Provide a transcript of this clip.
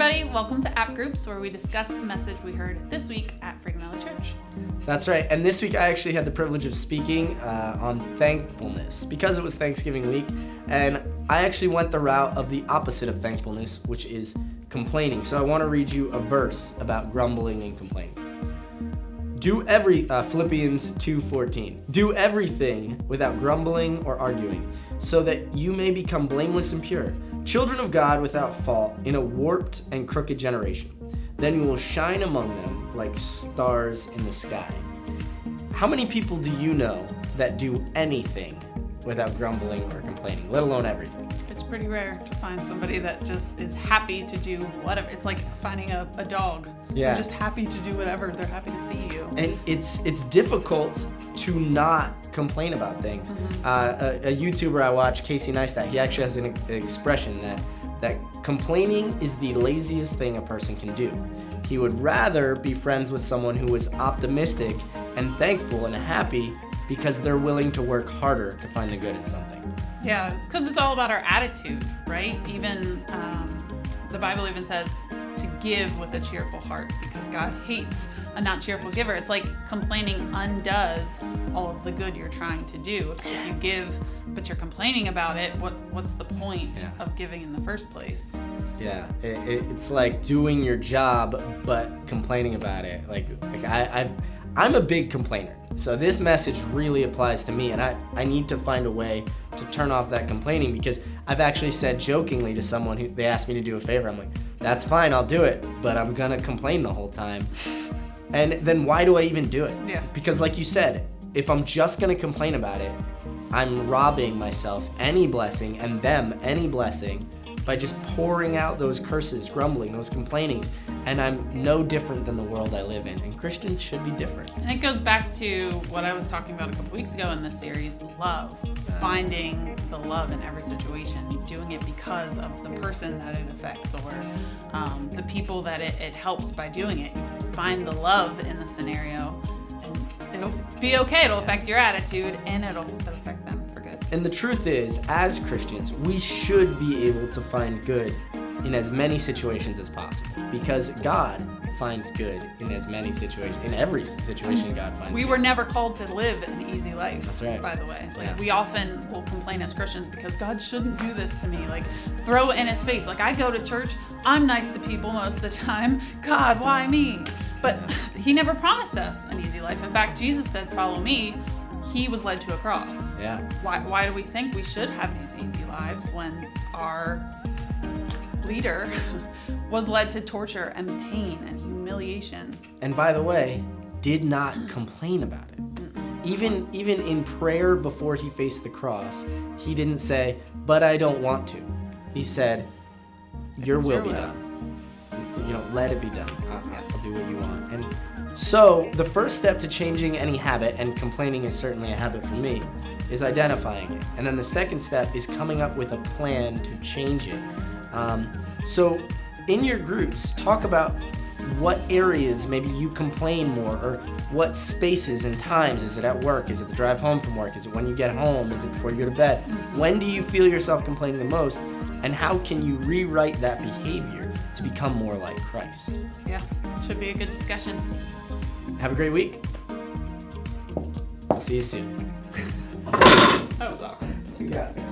everybody. Welcome to AppGroups, where we discuss the message we heard this week at Freedom Valley Church. That's right. And this week I actually had the privilege of speaking on thankfulness because it was Thanksgiving week. And I actually went the route of the opposite of thankfulness, which is complaining. So I want to read you a verse about grumbling and complaining. Philippians 2:14. Do everything without grumbling or arguing, so that you may become blameless and pure, children of God without fault in a warped and crooked generation. Then you will shine among them like stars in the sky. How many people do you know that do anything without grumbling or complaining, let alone everything? It's pretty rare to find somebody that just is happy to do whatever. It's like finding a dog. Yeah. They're just happy to do whatever. They're happy to see you. And it's difficult to not complain about things. Mm-hmm. A YouTuber I watch, Casey Neistat, he actually has an expression that complaining is the laziest thing a person can do. He would rather be friends with someone who is optimistic and thankful and happy because they're willing to work harder to find the good in something. Yeah, it's because it's all about our attitude, right? Even the Bible even says to give with a cheerful heart, because God hates a not cheerful giver. It's like complaining undoes all of the good you're trying to do. If you give, but you're complaining about it, what's the point of giving in the first place? Yeah, it's like doing your job but complaining about it. I'm a big complainer. So this message really applies to me, and I need to find a way to turn off that complaining, because I've actually said jokingly to someone who they asked me to do a favor, I'm like, that's fine, I'll do it, but I'm gonna complain the whole time. And then why do I even do it? Yeah. Because like you said, if I'm just gonna complain about it, I'm robbing myself any blessing and them any blessing by just pouring out those curses, grumbling, those complainings. And I'm no different than the world I live in. And Christians should be different. And it goes back to what I was talking about a couple weeks ago in this series, love. Finding the love in every situation, doing it because of the person that it affects, or the people that it helps by doing it. You find the love in the scenario, and it'll be okay. It'll affect your attitude, and it'll affect them for good. And the truth is, as Christians, we should be able to find good in as many situations as possible, because God finds good in as many situations, in every situation God finds We good. were never called to live an easy life. That's right. By the way, Yeah. we often will complain as Christians because God shouldn't do this to me. Like, throw it in his face. Like, I go to church, I'm nice to people most of the time. God, why me? But he never promised us an easy life. In fact, Jesus said, "Follow me." He was led to a cross. Yeah. Why do we think we should have these easy lives when our leader was led to torture and pain and humiliation? And by the way, did not complain about it. Even in prayer before he faced the cross, he didn't say, "But I don't want to." He said, "Your will be done. Let it be done. I'll do what you want." And so the first step to changing any habit, and complaining is certainly a habit for me, is identifying it. And then the second step is coming up with a plan to change it. So in your groups, talk about what areas maybe you complain more, or what spaces and times. Is it at work? Is it the drive home from work? Is it when you get home? Is it before you go to bed? When do you feel yourself complaining the most? And how can you rewrite that behavior to become more like Christ? Yeah, should be a good discussion. Have a great week. I'll see you soon. That was awkward. You got it.